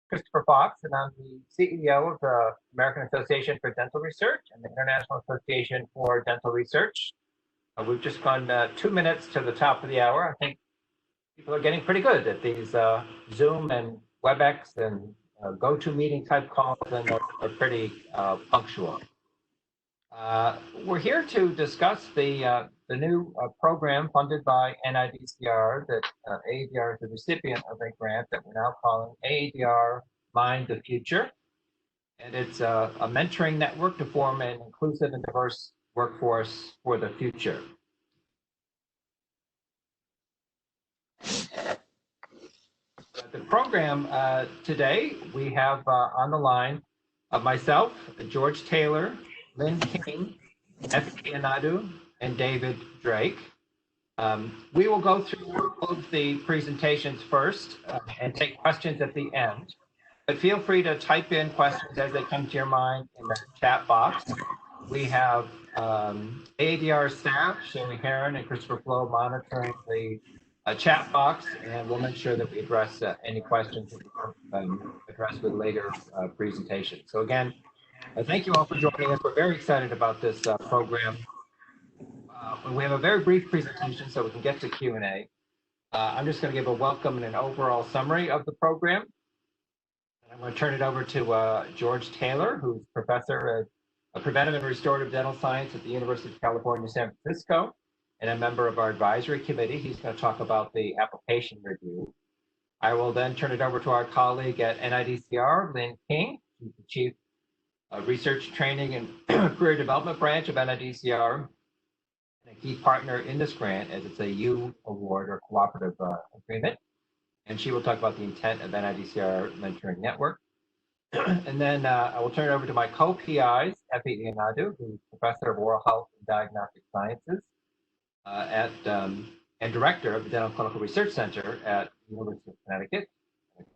Christopher Fox, and I'm the CEO of the American Association for Dental Research and the International Association for Dental Research. We've just gone 2 minutes to the top of the hour. I think people are getting pretty good at these Zoom and WebEx and GoToMeeting type calls, and are pretty punctual. We're here to discuss the new program funded by NIDCR that AADR is the recipient of a grant that we're now calling AADR Mind the Future. And it's a mentoring network to form an inclusive and diverse workforce for the future. The program today, we have on the line myself, George Taylor, Lynn King, Effie Anadu, and David Drake. We will go through both the presentations first and take questions at the end. But feel free to type in questions as they come to your mind in the chat box. We have AADR staff, Sherry Heron and Christopher Flo, monitoring the chat box, and we'll make sure that we address any questions that we address with later presentations. So again, thank you all for joining us. We're very excited about this program. We have a very brief presentation so we can get to Q&A. I'm just going to give a welcome and an overall summary of the program. And I'm going to turn it over to George Taylor, who's professor of preventive and restorative dental science at the University of California, San Francisco, and a member of our advisory committee. He's going to talk about the application review. I will then turn it over to our colleague at NIDCR, Lynn King, who's the Chief Research Training and Career Development Branch of NIDCR, and a key partner in this grant as it's a U award or cooperative agreement. And she will talk about the intent of NIDCR Mentoring Network. And then I will turn it over to my co-PIs, Effie Anadu, who's Professor of Oral Health and Diagnostic Sciences and Director of the Dental Clinical Research Center at the University of Connecticut,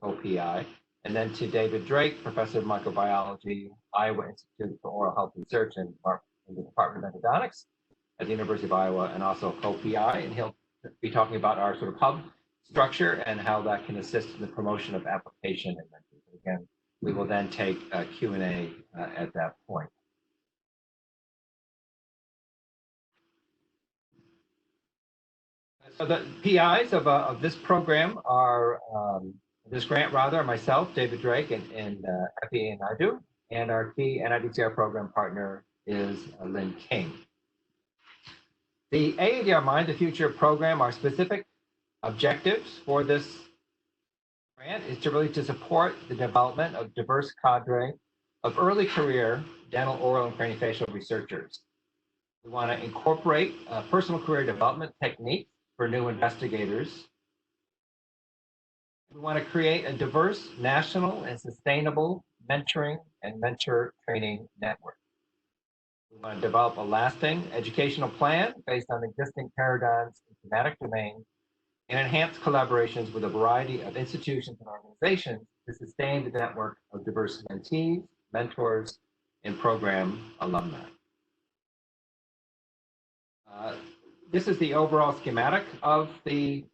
co-PI. And then to David Drake, Professor of Microbiology, Iowa Institute for Oral Health Research in the Department of Endodontics at the University of Iowa, and also co-PI. And he'll be talking about our sort of hub structure and how that can assist in the promotion of application and mentoring. Again, we will then take Q&A at that point. So the PIs of this program are, this grant rather, are myself, David Drake, and Effie Anadu, and our key NIDCR program partner is Lynn King. The AADR Mind the Future program, our specific objectives for this grant is to really to support the development of diverse cadre of early career dental, oral, and craniofacial researchers. We want to incorporate personal career development techniques for new investigators. We want to create a diverse, national, and sustainable mentoring and mentor training network. We want to develop a lasting educational plan based on existing paradigms in thematic domains and enhance collaborations with a variety of institutions and organizations to sustain the network of diverse mentees, mentors, and program alumni. This is the overall schematic of the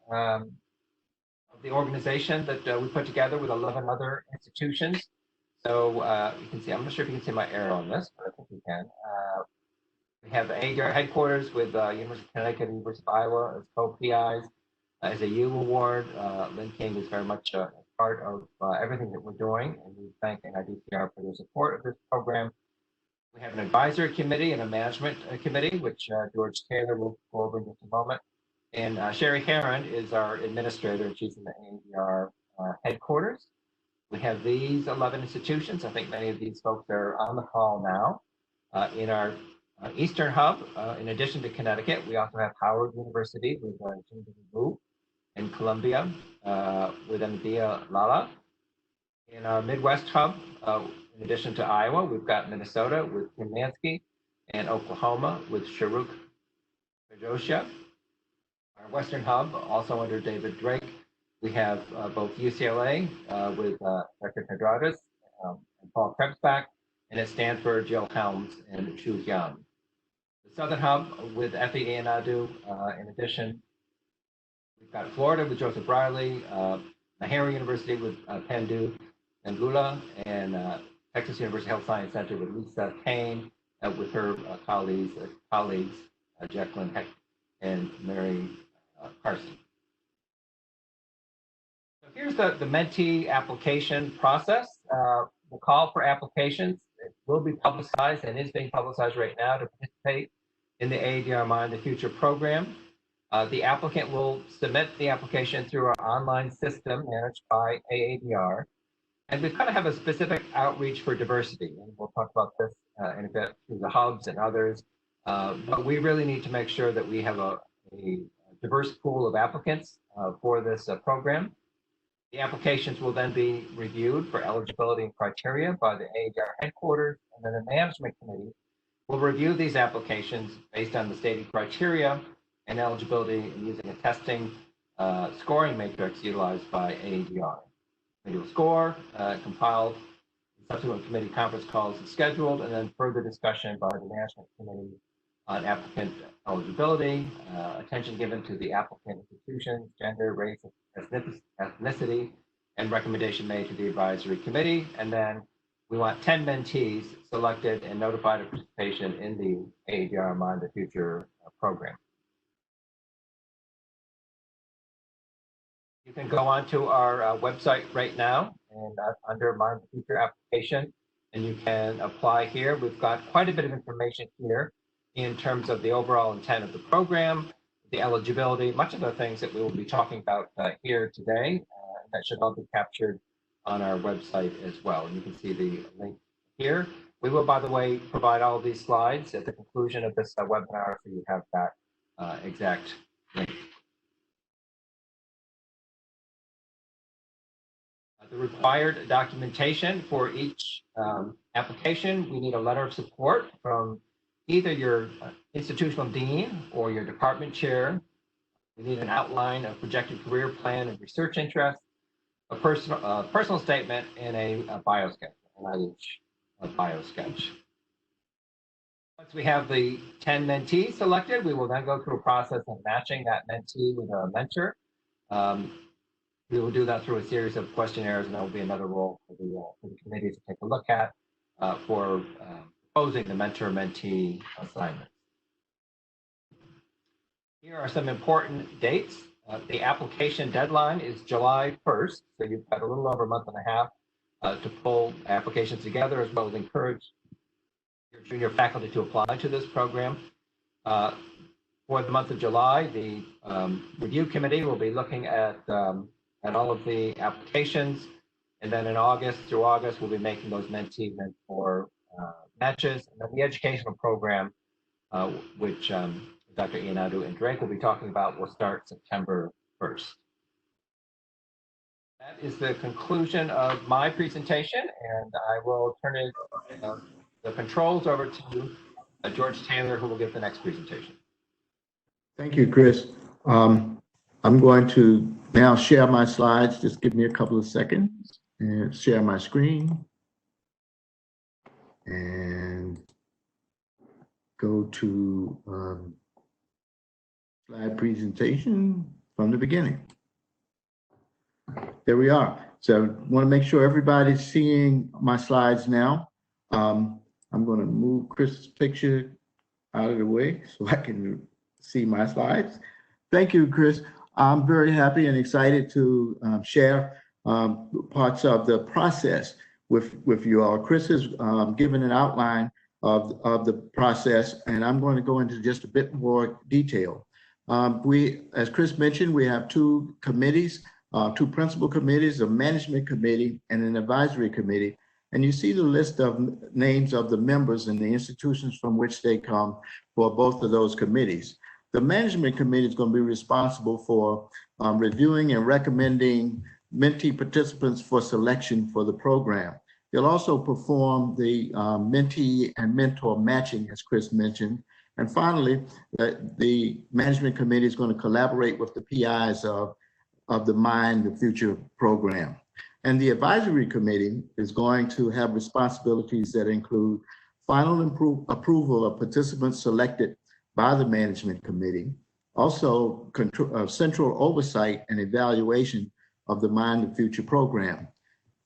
organization that we put together with 11 other institutions. So you can see, I'm not sure if you can see my arrow on this, but I think you can. We have the AADR headquarters with University of Connecticut and University of Iowa as co-PIs. As a U award, Lynn King is very much a part of everything that we're doing, and we thank NIDCR for their support of this program. We have an advisory committee and a management committee, which George Taylor will go over in just a moment. And Sherry Heron is our administrator, and she's in the AADR headquarters. We have these 11 institutions. I think many of these folks are on the call now. In our Eastern Hub, in addition to Connecticut, we also have Howard University with Wu in Columbia with Mdia Lala. In our Midwest Hub, in addition to Iowa, we've got Minnesota with Kim Mansky and Oklahoma with Sharuk Joshia. Our Western Hub, also under David Drake, we have both UCLA with Dr. Kadradas and Paul Krebsbach, and at Stanford, Jill Helms and Chu Hyun. The Southern Hub with Effie Anadu. In addition, we've got Florida with Joseph Riley, Meharry University with Pendu, and Lula, and Texas University Health Science Center with Lisa Kane, with her colleagues Jacqueline Heck and Mary Carson. So here's the mentee application process. The call for applications will be publicized and is being publicized right now to participate in the AADR Mind the Future program. The applicant will submit the application through our online system managed by AADR. And we kind of have a specific outreach for diversity. And we'll talk about this in a bit through the hubs and others. But we really need to make sure that we have a diverse pool of applicants for this program. The applications will then be reviewed for eligibility and criteria by the AADR headquarters, and then the management committee will review these applications based on the stated criteria and eligibility using a testing scoring matrix utilized by AADR. Committee will score, compiled, subsequent committee conference calls is scheduled, and then further discussion by the management committee on applicant eligibility, attention given to the applicant institution, gender, race, ethnicity, and recommendation made to the advisory committee. And then we want 10 mentees selected and notified of participation in the AADR Mind the Future program. You can go on to our website right now and under Mind the Future application, and you can apply here. We've got quite a bit of information here in terms of the overall intent of the program, the eligibility, much of the things that we will be talking about here today. That should all be captured on our website as well. And you can see the link here. We will, by the way, provide all of these slides at the conclusion of this webinar, so you have that exact link. The required documentation for each application, we need a letter of support from either your institutional dean or your department chair. We need an outline of projected career plan and research interests, a personal statement, and a bio sketch, a bio sketch. Once we have the 10 mentees selected, we will then go through a process of matching that mentee with a mentor. We will do that through a series of questionnaires, and that will be another role for the committee to take a look at for proposing the mentor-mentee assignment. Here are some important dates. The application deadline is July 1st, so you've got a little over a month and a half to pull applications together, as well as encourage your junior faculty to apply to this program. For the month of July, the review committee will be looking at all of the applications, and then in August, through August, we'll be making those mentee mentor matches, and then the educational program, which Dr. Ianadu and Drake will be talking about, will start September 1st. That is the conclusion of my presentation, and I will turn the controls over to George Taylor, who will give the next presentation. Thank you, Chris. I'm going to now share my slides. Just give me a couple of seconds and share my screen. And go to slide presentation from the beginning. There we are. So I want to make sure everybody's seeing my slides now. I'm going to move Chris's picture out of the way so I can see my slides. Thank you, Chris. I'm very happy and excited to share parts of the process with you all. Chris has given an outline of the process, and I'm going to go into just a bit more detail. As Chris mentioned, we have two committees, two principal committees, a management committee and an advisory committee. And you see the list of names of the members and the institutions from which they come for both of those committees. The management committee is going to be responsible for reviewing and recommending mentee participants for selection for the program. They'll also perform the mentee and mentor matching, as Chris mentioned. And finally, the management committee is going to collaborate with the PIs of the Mind the Future program. And the advisory committee is going to have responsibilities that include final approval of participants selected by the management committee, also central oversight and evaluation of the Mind the Future program.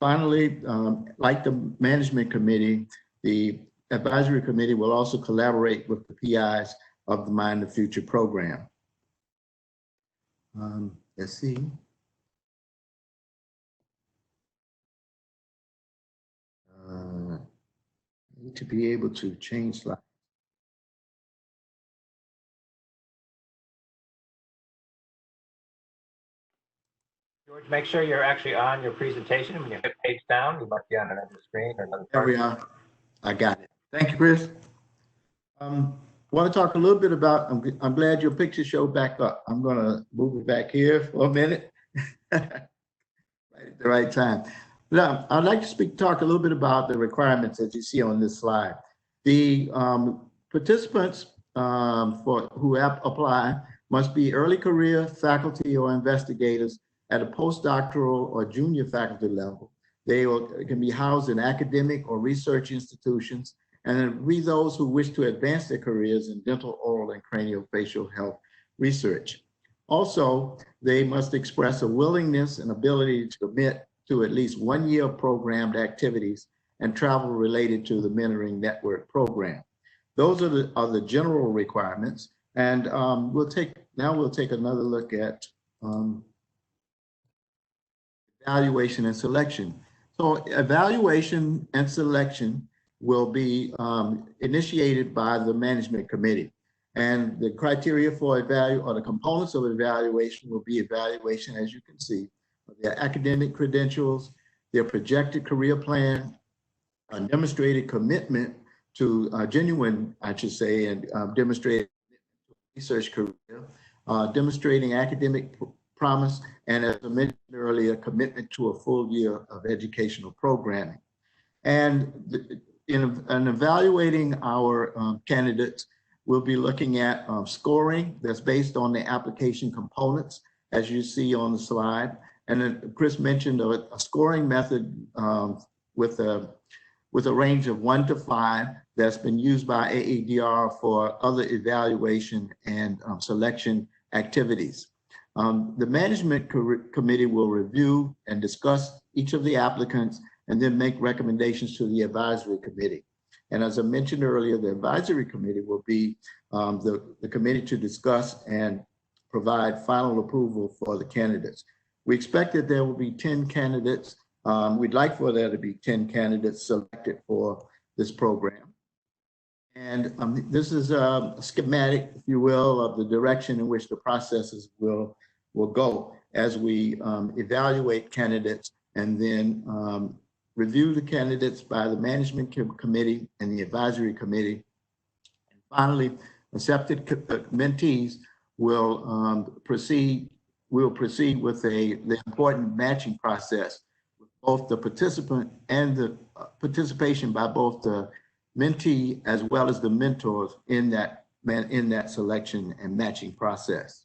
Finally, like the management committee, the advisory committee will also collaborate with the PIs of the Mind the Future program. Let's see. I need to be able to change slides. George, make sure you're actually on your presentation. When you hit page down, you must be on another screen or another There part. we are. I got it. Thank you, Chris. I want to talk a little bit about, I'm glad your picture showed back up. I'm going to move it back here for a minute. Right at the right time. Now, I'd like to talk a little bit about the requirements that you see on this slide. The participants who apply must be early career faculty or investigators at a postdoctoral or junior faculty level. They can be housed in academic or research institutions, and then be those who wish to advance their careers in dental, oral, and craniofacial health research. Also, they must express a willingness and ability to commit to at least 1 year of programmed activities and travel related to the mentoring network program. Those are the general requirements. And we'll take another look at evaluation and selection. So evaluation and selection will be initiated by the management committee. And the criteria for the components of evaluation will be evaluation, as you can see, their academic credentials, their projected career plan, a demonstrated commitment to genuine, I should say, and demonstrated research career, demonstrating academic promise, and as I mentioned earlier, commitment to a full year of educational programming. And in evaluating our candidates, we'll be looking at scoring that's based on the application components, as you see on the slide. And then Chris mentioned a scoring method with a range of 1 to 5 that's been used by AADR for other evaluation and selection activities. The management committee will review and discuss each of the applicants and then make recommendations to the advisory committee. And as I mentioned earlier, the advisory committee will be the committee to discuss and provide final approval for the candidates. We expect that there will be 10 candidates. We'd like for there to be 10 candidates selected for this program. And this is a schematic, if you will, of the direction in which the processes will go as we evaluate candidates and then review the candidates by the management committee and the advisory committee. And finally, accepted mentees will proceed with the important matching process with both the participant and the participation by both the mentee as well as the mentors in that selection and matching process.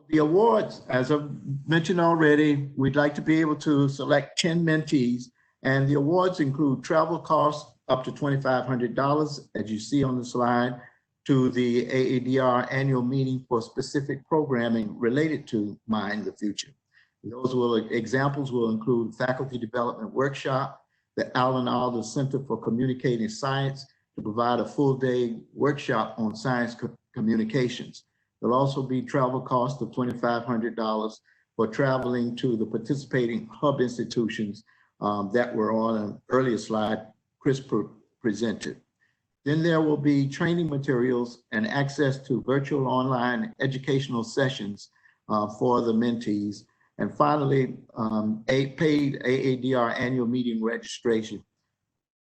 The awards, as I've mentioned already, we'd like to be able to select 10 mentees, and the awards include travel costs up to $2,500, as you see on the slide, to the AADR annual meeting for specific programming related to Mind the Future. Examples will include faculty development workshop, the Alan Alda Center for Communicating Science to provide a full day workshop on science communications. There'll also be travel cost of $2,500 for traveling to the participating hub institutions that were on an earlier slide Chris presented. Then there will be training materials and access to virtual online educational sessions for the mentees. And finally, a paid AADR annual meeting registration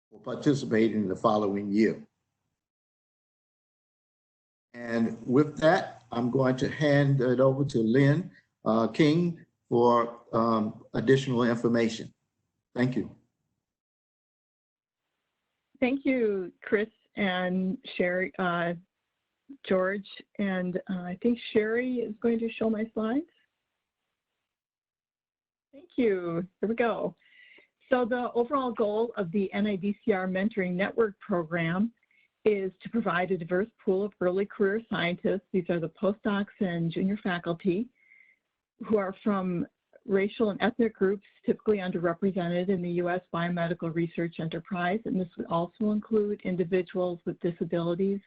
for participating in the following year. And with that, I'm going to hand it over to Lynn King for additional information. Thank you. Thank you, Chris and Sherry, George, and I think Sherry is going to show my slides. Thank you. Here we go. So the overall goal of the NIDCR Mentoring Network program is to provide a diverse pool of early career scientists. These are the postdocs and junior faculty who are from racial and ethnic groups typically underrepresented in the U.S. biomedical research enterprise, and this would also include individuals with disabilities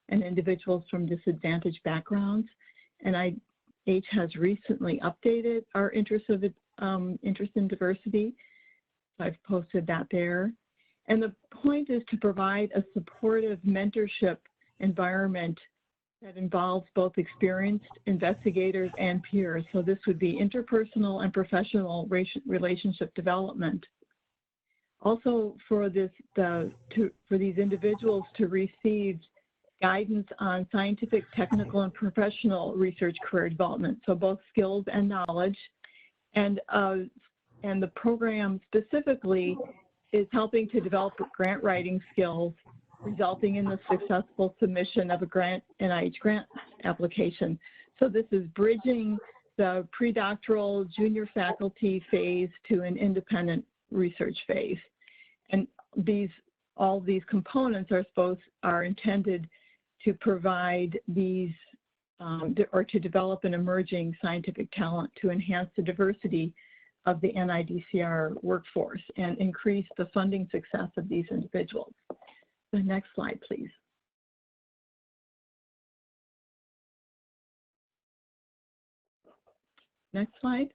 and individuals from disadvantaged backgrounds. NIH has recently updated our interest in diversity. I've posted that there. And the point is to provide a supportive mentorship environment that involves both experienced investigators and peers. So this would be interpersonal and professional relationship development. Also for these individuals to receive guidance on scientific, technical, and professional research career development, so both skills and knowledge. And the program specifically is helping to develop grant writing skills, resulting in the successful submission of a NIH grant application. So this is bridging the pre-doctoral junior faculty phase to an independent research phase. And all these components are intended to provide these, or to develop an emerging scientific talent to enhance the diversity of the NIDCR workforce and increase the funding success of these individuals. The next slide, please. Next slide.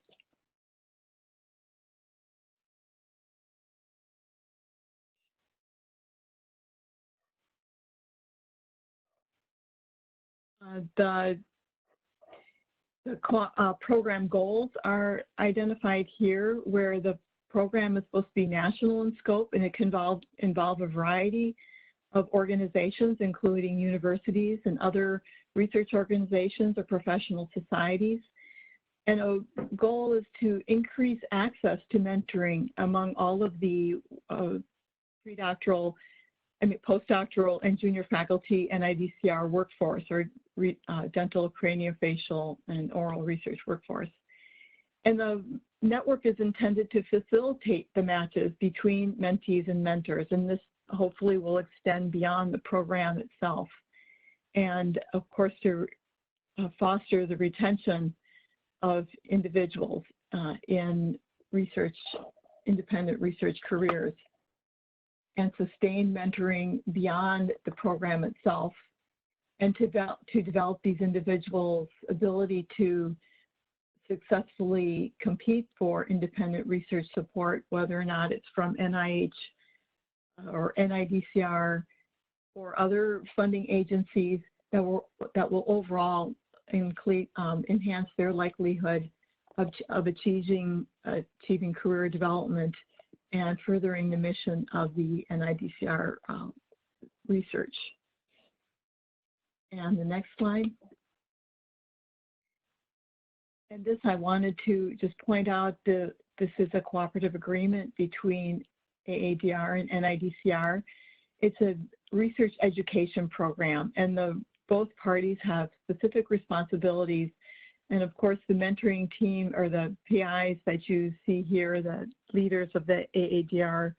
The program goals are identified here, where the program is supposed to be national in scope, and it can involve a variety of organizations, including universities and other research organizations or professional societies. And a goal is to increase access to mentoring among all of the postdoctoral and junior faculty NIDCR workforce, or dental, craniofacial, and oral research workforce. And the network is intended to facilitate the matches between mentees and mentors, and this hopefully will extend beyond the program itself. And of course, to foster the retention of individuals in independent research careers, and sustain mentoring beyond the program itself, and to develop these individuals' ability to successfully compete for independent research support, whether or not it's from NIH or NIDCR or other funding agencies that will overall enhance their likelihood of achieving career development and furthering the mission of the NIDCR research. And the next slide. And this, I wanted to just point out, this is a cooperative agreement between AADR and NIDCR. It's a research education program, and both parties have specific responsibilities. And of course, the mentoring team, or the PIs that you see here, the leaders of the AADR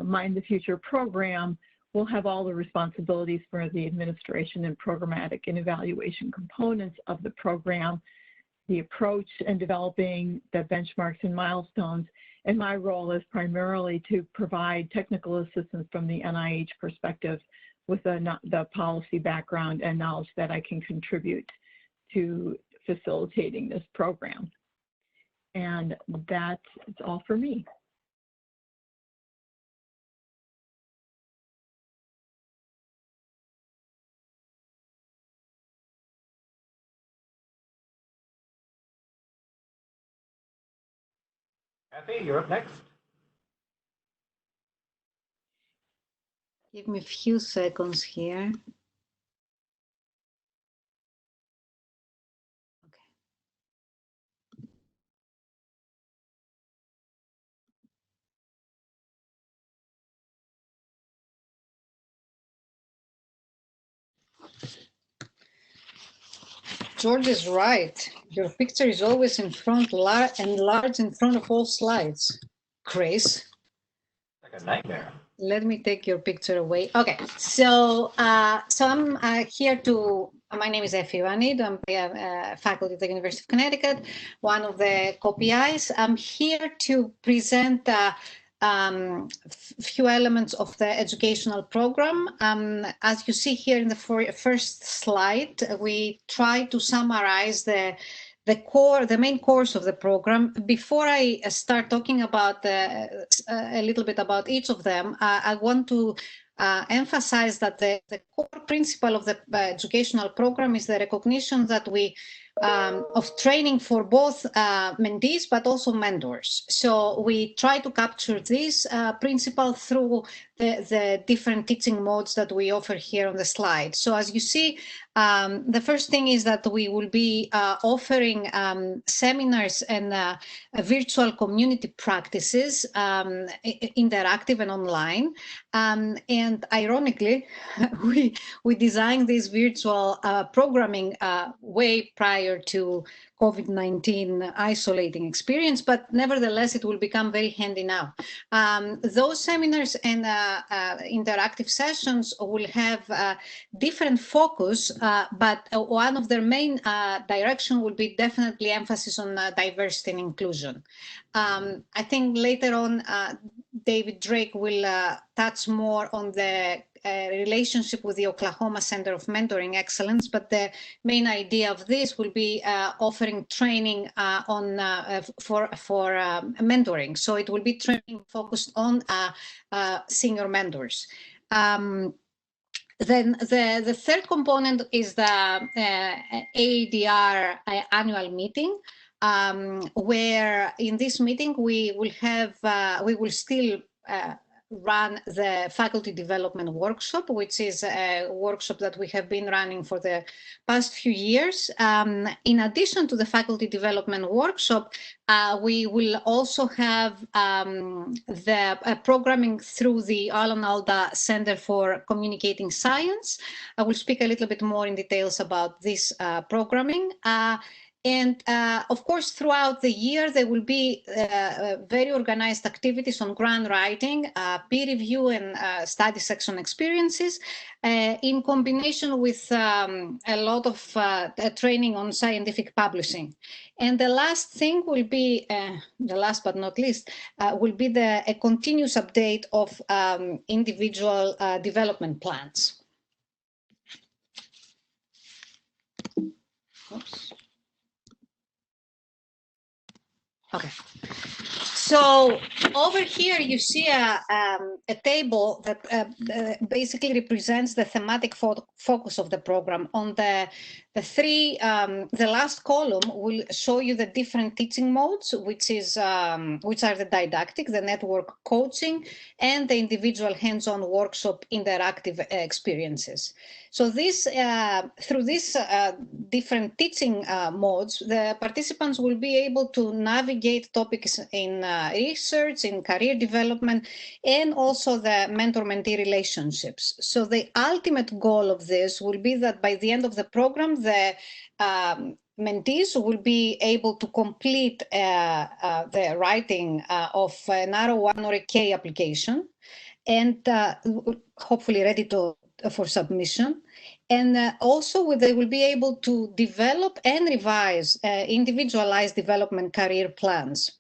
Mind the Future program, will have all the responsibilities for the administration and programmatic and evaluation components of the program, the approach and developing the benchmarks and milestones. And my role is primarily to provide technical assistance from the NIH perspective with the policy background and knowledge that I can contribute to facilitating this program. And that's all for me. Kathy, you're up next. Give me a few seconds here. George is right. Your picture is always in front, large in front of all slides. Chris. Like a nightmare. Let me take your picture away. Okay, so I'm here to My name is Effie Vanid. I'm faculty at the University of Connecticut, one of the co-PIs. I'm here to present few elements of the educational program. As you see here in the first slide, we try to summarize the main course of the program. Before I start talking about a little bit about each of them, I want to emphasize that the core principle of the educational program is the recognition that of training for both mentees but also mentors. So we try to capture this principle through the different teaching modes that we offer here on the slide. So as you see, the first thing is that we will be offering seminars and virtual community practices, interactive and online. And ironically, we designed this virtual programming way prior to COVID-19 isolating experience, but nevertheless, it will become very handy now. Those seminars and interactive sessions will have different focus, but one of their main direction will be definitely emphasis on diversity and inclusion. I think later on, David Drake will touch more on the relationship with the Oklahoma Center of Mentoring Excellence, but the main idea of this will be offering training for mentoring. So it will be training focused on senior mentors. Then the third component is the AADR annual meeting, where in this meeting we will still run the faculty development workshop, which is a workshop that we have been running for the past few years. In addition to the faculty development workshop, we will also have the programming through the Alan Alda Center for Communicating Science. I will speak a little bit more in details about this programming. And of course, throughout the year, there will be very organized activities on grant writing, peer review, and study section experiences, in combination with a lot of training on scientific publishing. And the last thing will be, the last but not least, will be a continuous update of individual development plans. Oops. Okay, so over here you see a table that basically represents the thematic focus of the program. On the last column will show you the different teaching modes, which are the didactic, the network coaching, and the individual hands-on workshop interactive experiences. So through these different teaching modes, the participants will be able to navigate topics in research, in career development, and also the mentor-mentee relationships. So the ultimate goal of this will be that by the end of the program, the mentees will be able to complete the writing of an R01 or a K application, and hopefully ready for submission. And also they will be able to develop and revise individualized development career plans.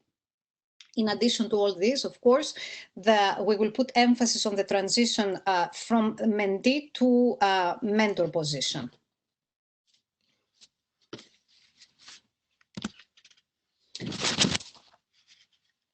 In addition to all this, of course, we will put emphasis on the transition from mentee to mentor position.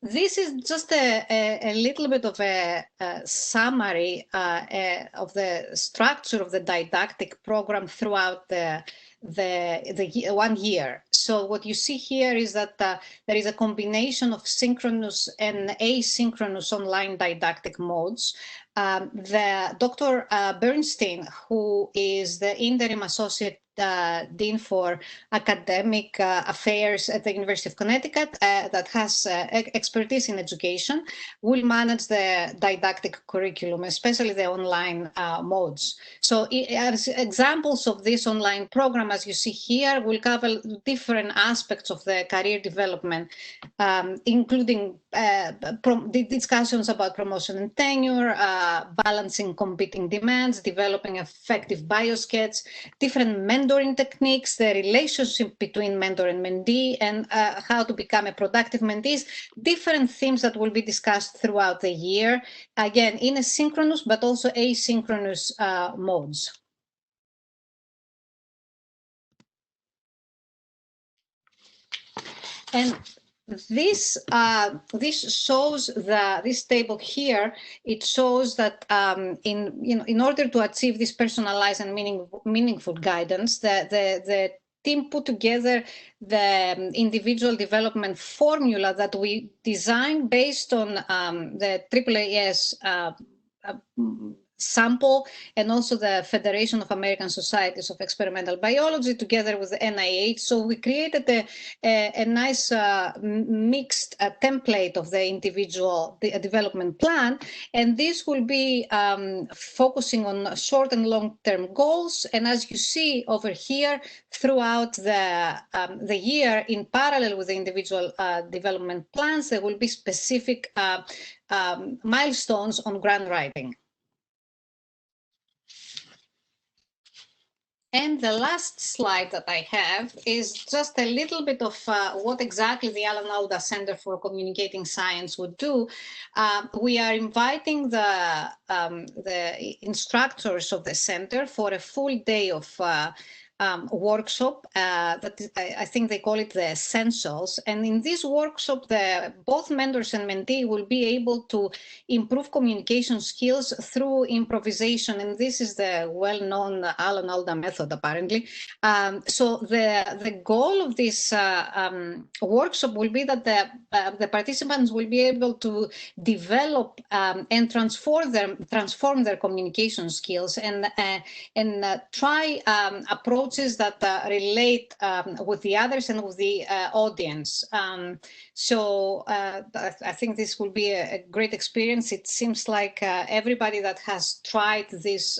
This is just a little bit of a summary of the structure of the didactic program throughout the 1 year. So what you see here is that there is a combination of synchronous and asynchronous online didactic modes. Dr. Bernstein, who is the interim associate Dean for Academic Affairs at the University of Connecticut, that has expertise in education, will manage the didactic curriculum, especially the online modes. So as examples of this online program, as you see here, will cover different aspects of the career development, including the discussions about promotion and tenure, balancing competing demands, developing effective bioskets, different mentoring techniques, the relationship between mentor and mentee, and how to become a productive mentees, different themes that will be discussed throughout the year, again, in a synchronous but also asynchronous modes. And this shows this table here. It shows that in order to achieve this personalized and meaningful guidance, the team put together the individual development formula that we designed based on the AAAS sample and also the Federation of American Societies of Experimental Biology together with the NIH. So we created a nice mixed template of the individual development plan, and this will be focusing on short and long-term goals. And as you see over here, throughout the year, in parallel with the individual development plans, there will be specific milestones on grant writing. And the last slide that I have is just a little bit of what exactly the Alan Alda Center for Communicating Science would do. We are inviting the instructors of the center for a full day of workshop that I think they call it the Essentials. And in this workshop, both mentors and mentee will be able to improve communication skills through improvisation. And this is the well-known Alan Alda method, apparently. So the goal of this workshop will be that the participants will be able to develop and transform their communication skills and try approaches that relate with the others and with the audience. So I think this will be a great experience. It seems like everybody that has tried this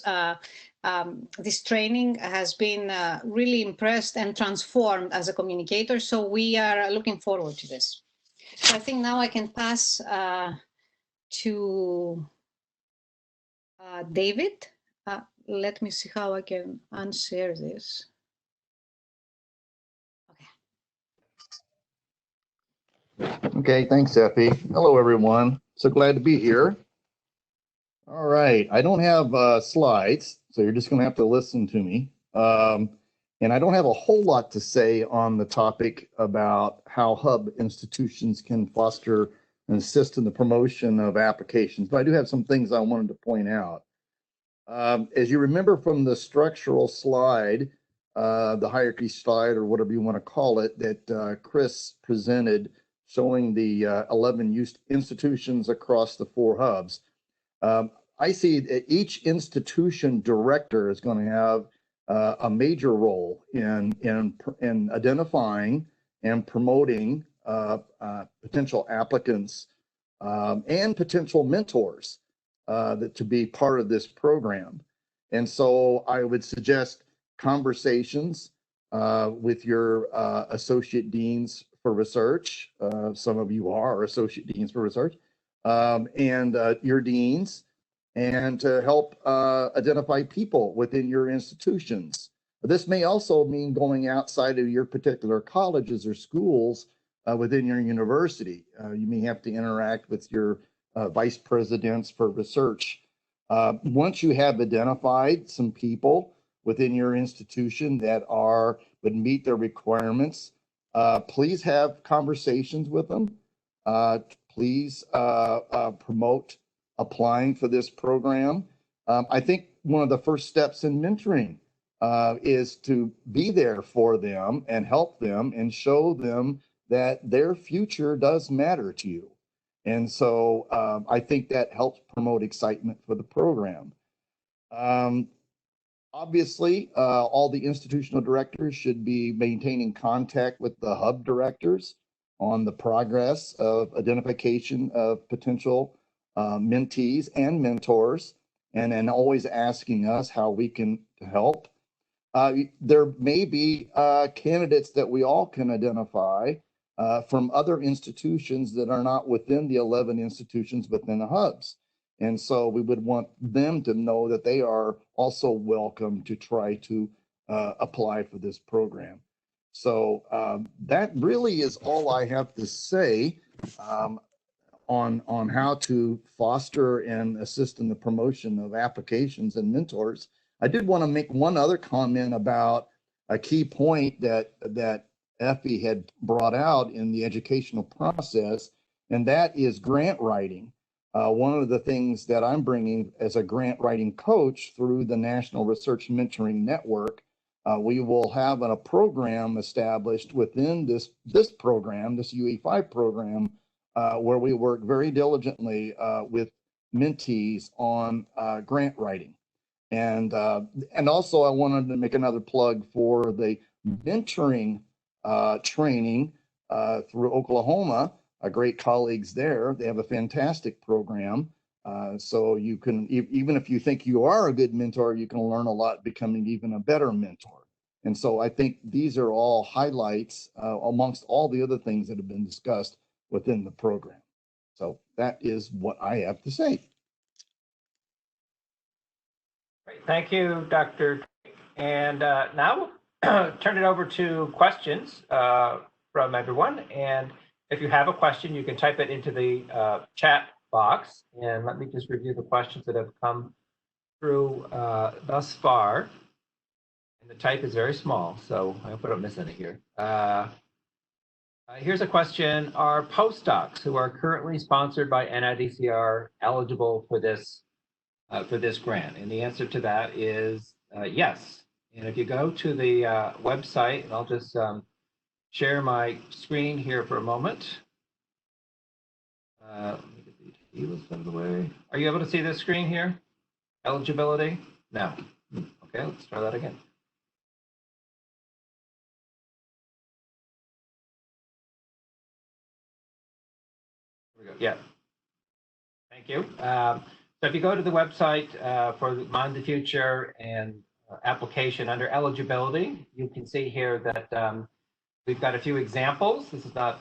this training has been really impressed and transformed as a communicator. So we are looking forward to this. So I think now I can pass to David. Let me see how I can unshare this. Okay, thanks, Effie. Hello, everyone. So glad to be here. All right, I don't have slides, so you're just going to have to listen to me. And I don't have a whole lot to say on the topic about how hub institutions can foster and assist in the promotion of applications, but I do have some things I wanted to point out. As you remember from the structural slide, the hierarchy slide, or whatever you want to call it, that Chris presented, showing the 11 institutions across the 4 hubs. I see that each institution director is going to have a major role in identifying and promoting potential applicants and potential mentors to be part of this program. And so I would suggest conversations with your associate deans for research. Some of you are associate deans for research, and your deans, and to help identify people within your institutions. This may also mean going outside of your particular colleges or schools within your university. You may have to interact with your vice presidents for research. Once you have identified some people within your institution that would meet their requirements, please have conversations with them. Please promote applying for this program. I think one of the first steps in mentoring is to be there for them and help them and show them that their future does matter to you. And so I think that helps promote excitement for the program. Obviously, all the institutional directors should be maintaining contact with the hub directors on the progress of identification of potential mentees and mentors, and then always asking us how we can help. There may be candidates that we all can identify from other institutions that are not within the 11 institutions within the hubs. And so we would want them to know that they are also welcome to try to apply for this program. So that really is all I have to say on how to foster and assist in the promotion of applications and mentors. I did want to make one other comment about a key point that Effie had brought out in the educational process, and that is grant writing. One of the things that I'm bringing as a grant writing coach through the National Research Mentoring Network, we will have a program established within this program, this UE5 program, where we work very diligently with mentees on grant writing. And also I wanted to make another plug for the mentoring training through Oklahoma. Great colleagues there. They have a fantastic program. So you can, even if you think you are a good mentor, you can learn a lot becoming even a better mentor. And so I think these are all highlights amongst all the other things that have been discussed within the program. So that is what I have to say. Great. Thank you, Dr. And now we'll turn it over to questions from everyone. And if you have a question, you can type it into the chat box. And let me just review the questions that have come through thus far. And the type is very small, so I hope I don't miss any here. Here's a question. Are postdocs who are currently sponsored by NIDCR eligible for this grant? And the answer to that is yes. And if you go to the website, and I'll just share my screen here for a moment. Let me get the list out of the way. Are you able to see this screen here? Eligibility? No. Okay, let's try that again. Here we go. Yeah. Thank you. So if you go to the website for Mind the Future and application under eligibility, you can see here that we've got a few examples. This is not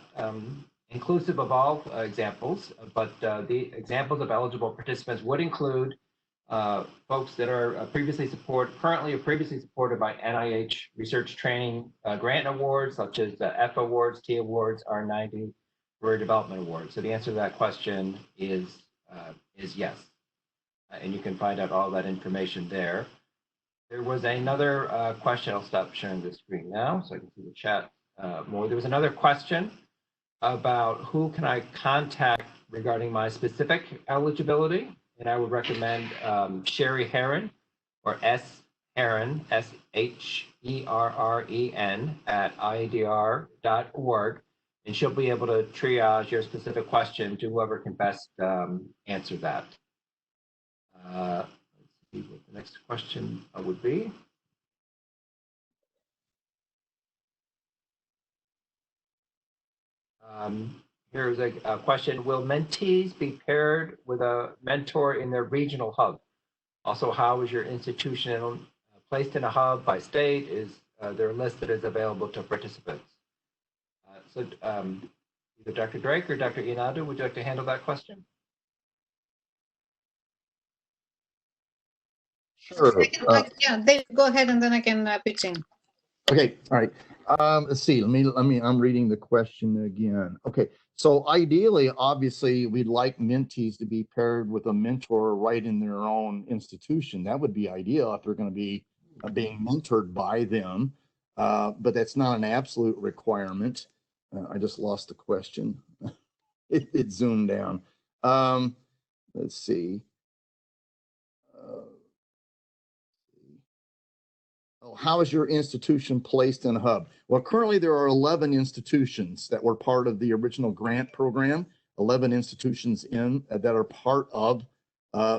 inclusive of all examples, but the examples of eligible participants would include folks that are currently previously supported by NIH research training grant awards, such as the F awards, T awards, R90, Career Development Awards. So the answer to that question is yes. And you can find out all that information there. There was another question. I'll stop sharing the screen now so I can see the chat more. There was another question about who can I contact regarding my specific eligibility. And I would recommend Sherry Herron or S. Herron, SHERREN at AADR.org. And she'll be able to triage your specific question to whoever can best answer that. Let's see what the next question would be. Here's a question. Will mentees be paired with a mentor in their regional hub? Also, how is your institution placed in a hub by state? Is there a list that is available to participants? So either Dr. Drake or Dr. Inadu, would you like to handle that question? Sure. Yeah, Dave, go ahead and then I can pitch in. Okay, all right. Let's see. I'm reading the question again. Okay, so ideally, obviously, we'd like mentees to be paired with a mentor right in their own institution. That would be ideal if they're going to be being mentored by them, but that's not an absolute requirement. I just lost the question. It zoomed down. Let's see. How is your institution placed in a hub? Well, currently there are 11 institutions that were part of the original grant program, 11 institutions that are part of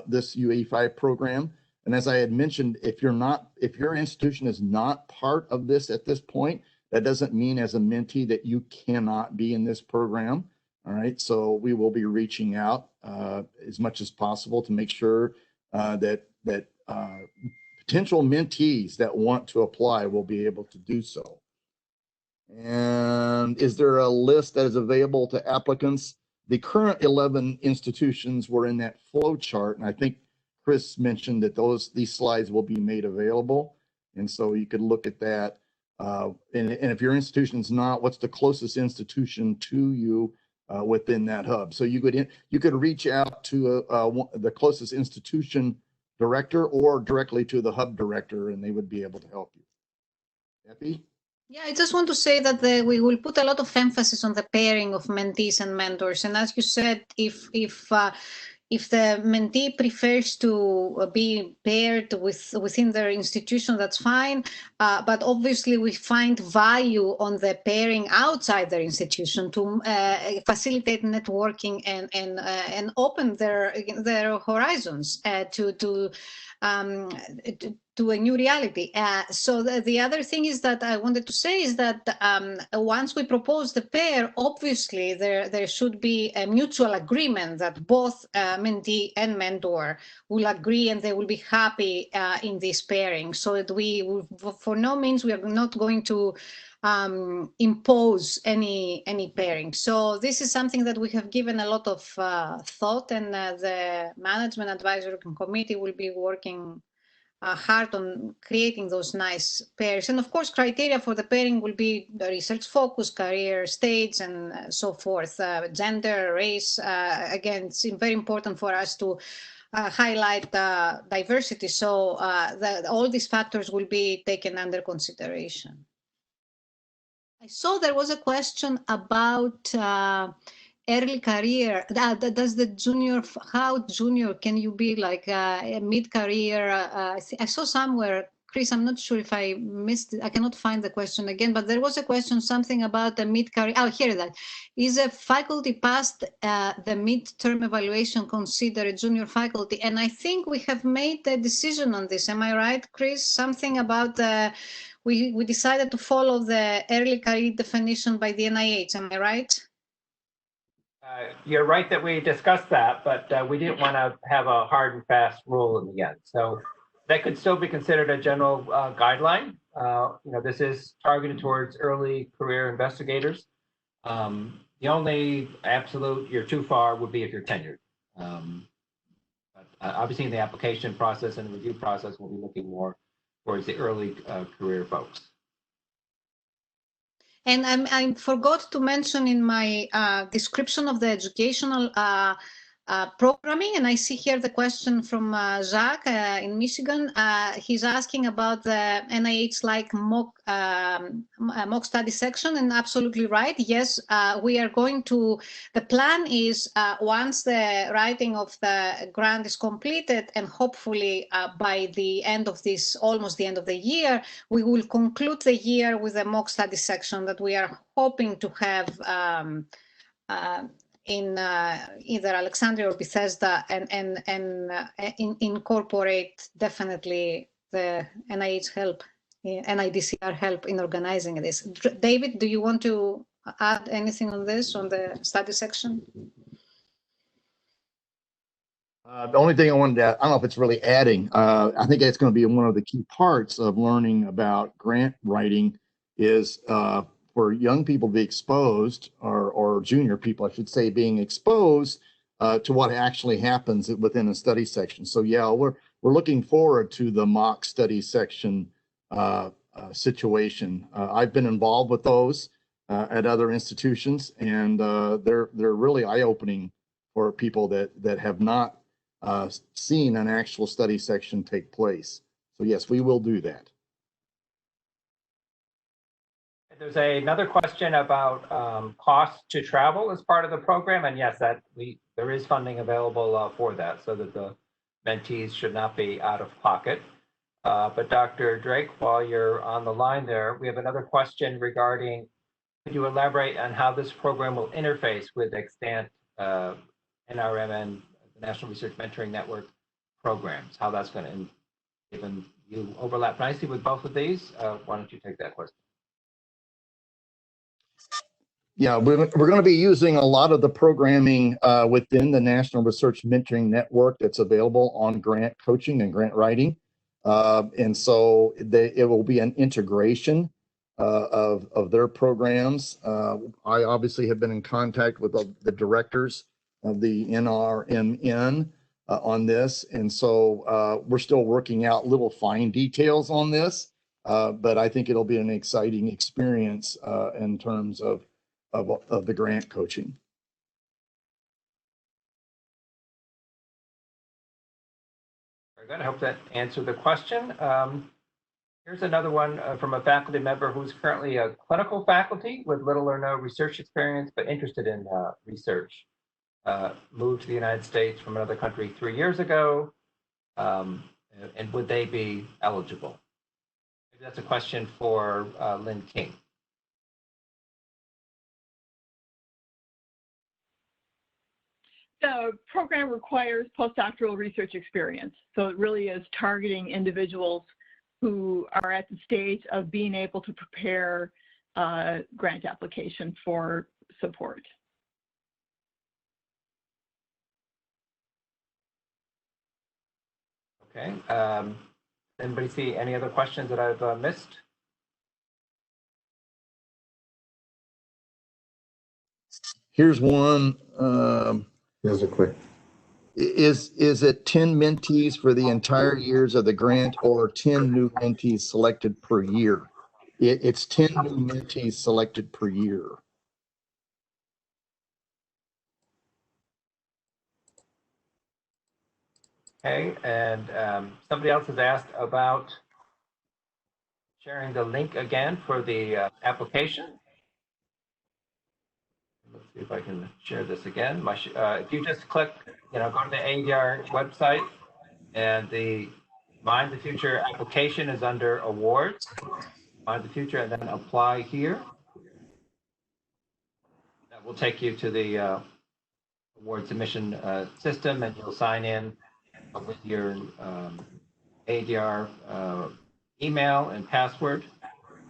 this UE5 program. And as I had mentioned, if your institution is not part of this at this point, that doesn't mean as a mentee that you cannot be in this program. All right, so we will be reaching out as much as possible to make sure that potential mentees that want to apply will be able to do so. And is there a list that is available to applicants? The current 11 institutions were in that flow chart, and I think Chris mentioned that these slides will be made available, and so you could look at that. And if your institution's not, what's the closest institution to you within that hub? So you could reach out to the closest institution director or directly to the hub director, and they would be able to help you. Effie? Yeah, I just want to say that we will put a lot of emphasis on the pairing of mentees and mentors. And as you said, if the mentee prefers to be paired within their institution, that's fine. But obviously, we find value on the pairing outside their institution to facilitate networking and open their horizons to a new reality. So the other thing is that I wanted to say is that once we propose the pair, obviously there should be a mutual agreement that both mentee and mentor will agree and they will be happy in this pairing. So that for no means we are not going to impose any pairing. So this is something that we have given a lot of thought, and the management advisory committee will be working hard on creating those nice pairs. And of course, criteria for the pairing will be the research focus, career stage, and so forth, gender, race. Again, it's very important for us to highlight diversity. So all these factors will be taken under consideration. I saw there was a question about early career. Does the junior, how junior can you be, like a mid-career? I saw somewhere, Chris, I'm not sure if I missed it. I cannot find the question again, but there was a question, something about the mid-career. Oh, here that. Is a faculty past the mid-term evaluation considered a junior faculty? And I think we have made a decision on this. Am I right, Chris? Something about the, we decided to follow the early career definition by the NIH. Am I right? You're right that we discussed that, but we didn't want to have a hard and fast rule in the end. So that could still be considered a general guideline. This is targeted towards early career investigators. The only absolute you're too far would be if you're tenured. But obviously in the application process and the review process, we'll be looking more towards the early career folks. And I forgot to mention in my description of the educational programming, and I see here the question from Jacques in Michigan. He's asking about the NIH-like mock study section, and absolutely right. Yes, we are going to, the plan is once the writing of the grant is completed, and hopefully by the end of this, almost the end of the year, we will conclude the year with a mock study section that we are hoping to have in either Alexandria or Bethesda, and incorporate definitely the NIH help, NIDCR help in organizing this. David, do you want to add anything on this, on the study section? The only thing I wanted to add, I don't know if it's really adding, I think it's going to be one of the key parts of learning about grant writing is for young people to be exposed, or junior people, I should say, being exposed to what actually happens within a study section. So yeah, we're looking forward to the mock study section situation. I've been involved with those at other institutions, and they're really eye-opening for people that have not seen an actual study section take place. So yes, we will do that. There's another question about cost to travel as part of the program, and yes, there is funding available for that, so that the mentees should not be out of pocket. But Dr. Drake, while you're on the line there, we have another question regarding, could you elaborate on how this program will interface with extant NRM and the National Research Mentoring Network programs, how that's going to, given you overlap nicely with both of these, why don't you take that question? Yeah, we're going to be using a lot of the programming within the National Research Mentoring Network that's available on grant coaching and grant writing. And so it will be an integration of their programs. I obviously have been in contact with the directors of the NRMN on this. And so we're still working out little fine details on this, but I think it'll be an exciting experience in terms of the grant coaching. Very good. I hope that answered the question. Here's another one from a faculty member who's currently a clinical faculty with little or no research experience, but interested in research. Moved to the United States from another country 3 years ago, and would they be eligible? Maybe that's a question for Lynn King. The program requires postdoctoral research experience, so it really is targeting individuals who are at the stage of being able to prepare a grant application for support. Okay. Anybody see any other questions that I've missed? Here's one. There's a quick. Is it 10 mentees for the entire years of the grant or 10 new mentees selected per year? It's 10 new mentees selected per year. Okay, and somebody else has asked about sharing the link again for the application. Let's see if I can share this again. If you just click, go to the AADR website, and the Mind the Future application is under Awards, Mind the Future, and then Apply here. That will take you to the award submission system, and you'll sign in with your AADR email and password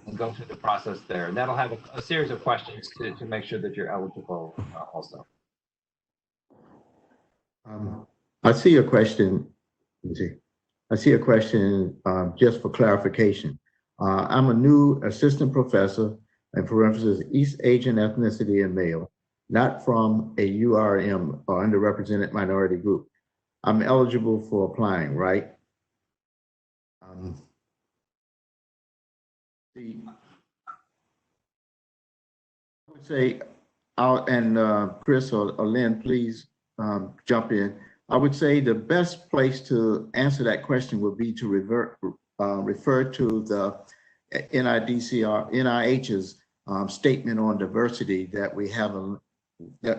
and go through the process there. And that'll have a series of questions to make sure that you're eligible also. I see a question. Let me see. I see a question just for clarification. I'm a new assistant professor, and for emphasis, East Asian ethnicity and male, not from a URM or underrepresented minority group. I'm eligible for applying, right? I would say, Chris or Lynn, please jump in. I would say the best place to answer that question would be to refer to the NIDCR, NIH's statement on diversity that we have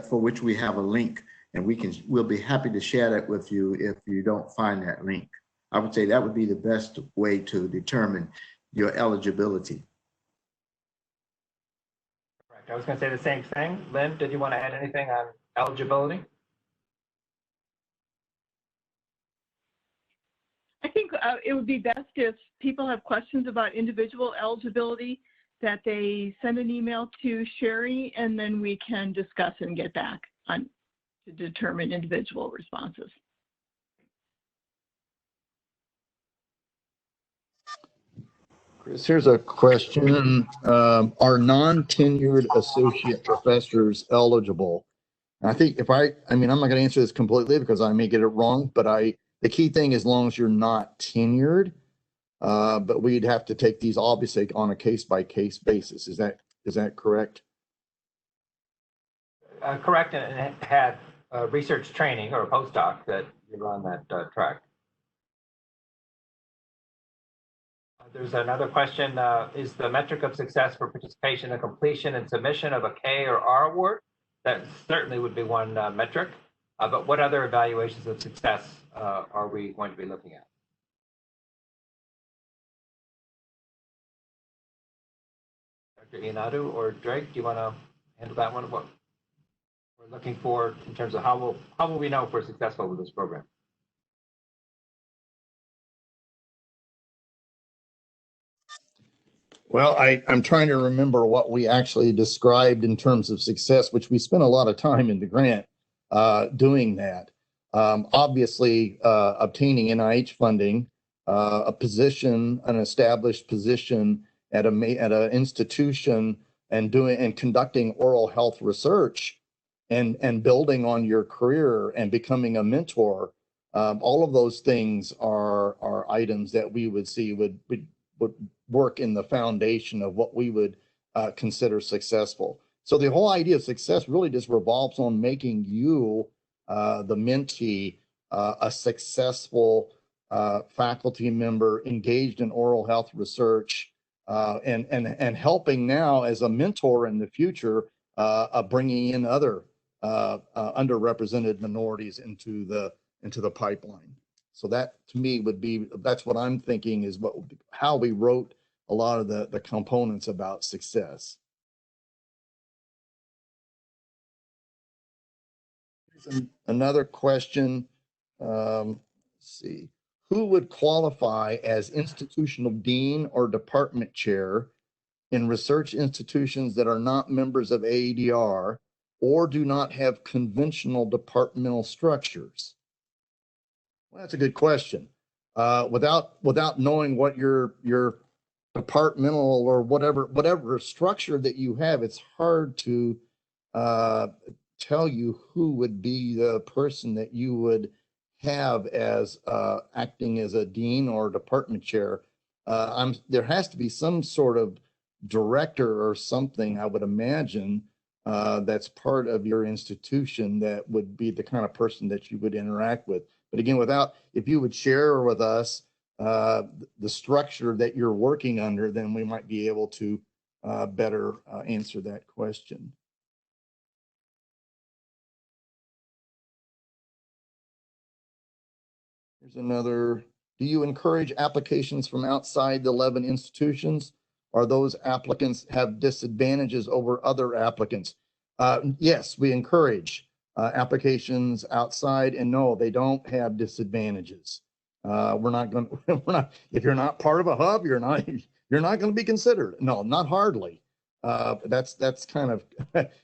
for which we have a link, and we'll be happy to share that with you if you don't find that link. I would say that would be the best way to determine your eligibility. Correct. I was going to say the same thing. Lynn, did you want to add anything on eligibility? I think it would be best if people have questions about individual eligibility that they send an email to Sherry, and then we can discuss and get back on to determine individual responses. Chris, here's a question. Are non-tenured associate professors eligible? And I think I'm not going to answer this completely because I may get it wrong, but the key thing is as long as you're not tenured, but we'd have to take these obviously on a case-by-case basis. Is that correct? Correct, and it had research training or a postdoc that you're on that track. There's another question. Is the metric of success for participation and completion and submission of a K or R award? That certainly would be one metric. But what other evaluations of success are we going to be looking at? Dr. Ianadu or Drake, do you want to handle that one? What we're looking for in terms of how will we know if we're successful with this program? Well, I'm trying to remember what we actually described in terms of success, which we spent a lot of time in the grant doing that. Obviously, obtaining NIH funding, an established position at an institution and conducting oral health research and building on your career and becoming a mentor, all of those things are items that we would see would work in the foundation of what we would consider successful. So the whole idea of success really just revolves on making you, the mentee, a successful faculty member engaged in oral health research, and helping now as a mentor in the future, bringing in other underrepresented minorities into the pipeline. So that to me that's what I'm thinking is how we wrote a lot of the components about success. Another question, let's see. Who would qualify as institutional dean or department chair in research institutions that are not members of AADR or do not have conventional departmental structures? Well, that's a good question. Without knowing what your departmental or whatever structure that you have, it's hard to tell you who would be the person that you would have as acting as a dean or department chair. There has to be some sort of director or something, I would imagine, that's part of your institution that would be the kind of person that you would interact with. But again, if you would share with us the structure that you're working under, then we might be able to better answer that question. Here's another. Do you encourage applications from outside the 11 institutions? Or those applicants have disadvantages over other applicants? Yes, we encourage applications outside, and no, they don't have disadvantages. We're not going to, if you're not part of a hub, you're not going to be considered. No, not hardly. That's kind of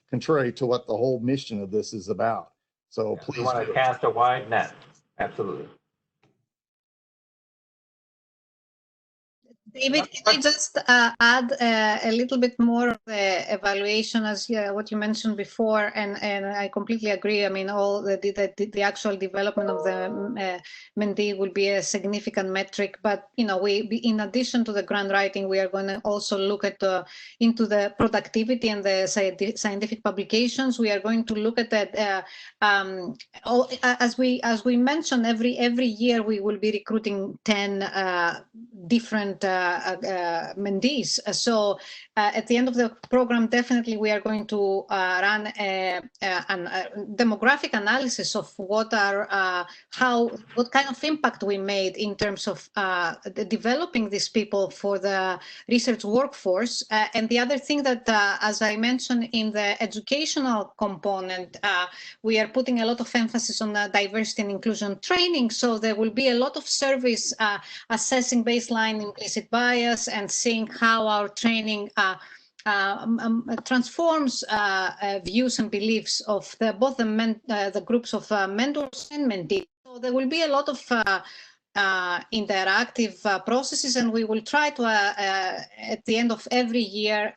contrary to what the whole mission of this is about. So please. We want to cast a wide net. Absolutely. David, can I just add a little bit more of the evaluation as what you mentioned before, and I completely agree. I mean, all the actual development of the mentee will be a significant metric, but in addition to the grant writing, we are going to also look at into the productivity and the scientific publications. We are going to look at that as we mentioned, every year we will be recruiting 10 different mentees. So at the end of the program, definitely we are going to run a demographic analysis of what kind of impact we made in terms of developing these people for the research workforce. And the other thing that, as I mentioned in the educational component, we are putting a lot of emphasis on diversity and inclusion training. So there will be a lot of service assessing baseline implicit bias and seeing how our training transforms views and beliefs of both the groups of mentors and mentees. So there will be a lot of interactive processes, and we will try to, at the end of every year,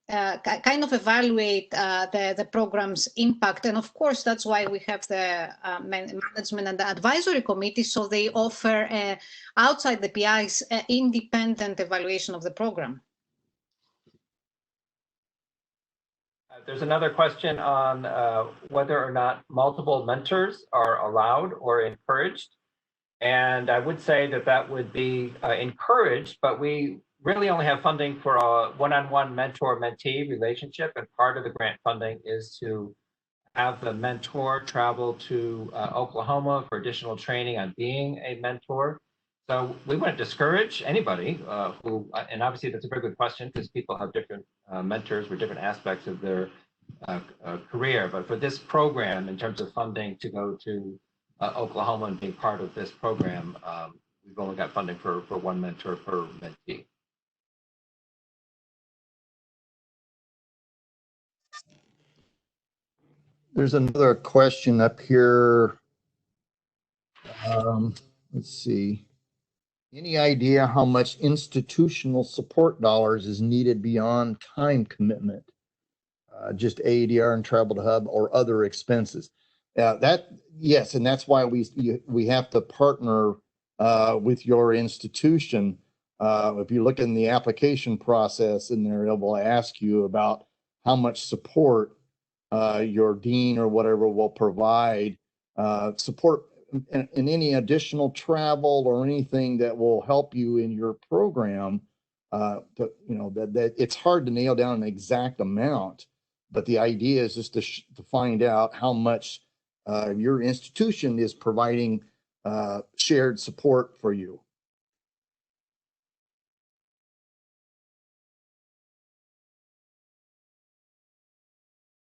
kind of evaluate the program's impact. And of course, that's why we have the management and the advisory committee, so they offer outside the PIs independent evaluation of the program. There's another question on whether or not multiple mentors are allowed or encouraged. And I would say that would be encouraged, but we really only have funding for a one-on-one mentor-mentee relationship. And part of the grant funding is to have the mentor travel to Oklahoma for additional training on being a mentor. So we wouldn't discourage anybody who, and obviously that's a very good question because people have different mentors for different aspects of their career. But for this program, in terms of funding to go to Oklahoma and being part of this program, we've only got funding for one mentor per mentee. There's another question up here. Let's see. Any idea how much institutional support dollars is needed beyond time commitment? Just AADR and travel to hub or other expenses. Yes, and that's why we have to partner with your institution. If you look in the application process in there, it will ask you about how much support your dean or whatever will provide, support in any additional travel or anything that will help you in your program. That it's hard to nail down an exact amount, but the idea is just to find out how much your institution is providing shared support for you.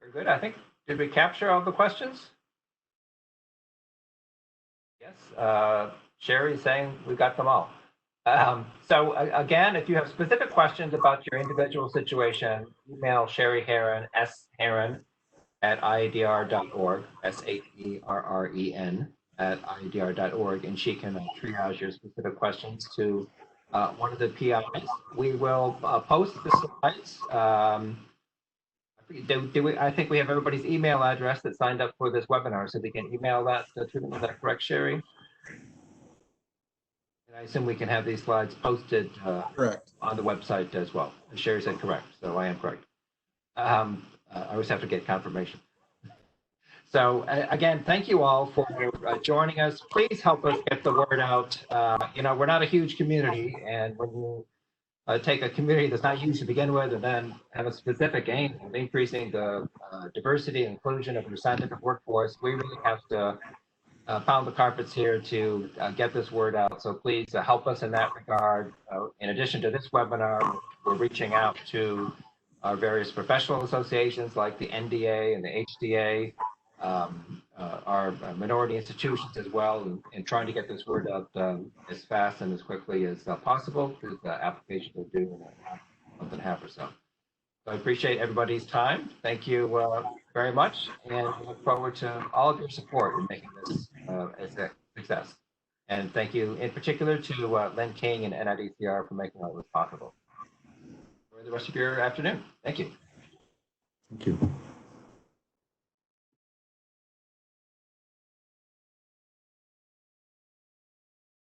Very good. I think, did we capture all the questions? Yes. Sherry's saying we got them all. So again, if you have specific questions about your individual situation, email Sherry Herron, sherron @iadr.org, SHERREN @iadr.org, and she can triage your specific questions to one of the PIs. We will post the slides. I think we have everybody's email address that signed up for this webinar, so we can email that to them. Is that correct, Sherry? And I assume we can have these slides posted Correct. on the website as well. Sherry said correct, so I am correct. I always have to get confirmation. So again, thank you all for joining us. Please help us get the word out. We're not a huge community, and when you take a community that's not huge to begin with and then have a specific aim of increasing the diversity and inclusion of your scientific workforce, we really have to pound the carpets here to get this word out. So please help us in that regard. In addition to this webinar, we're reaching out to our various professional associations like the NDA and the HDA, our minority institutions as well, and trying to get this word out as fast and as quickly as possible, because the applications are due in a month and a half or so. So I appreciate everybody's time. Thank you very much, and look forward to all of your support in making this a success. And thank you in particular to Len King and NIDCR for making all this possible. Enjoy the rest of your afternoon. Thank you. Thank you.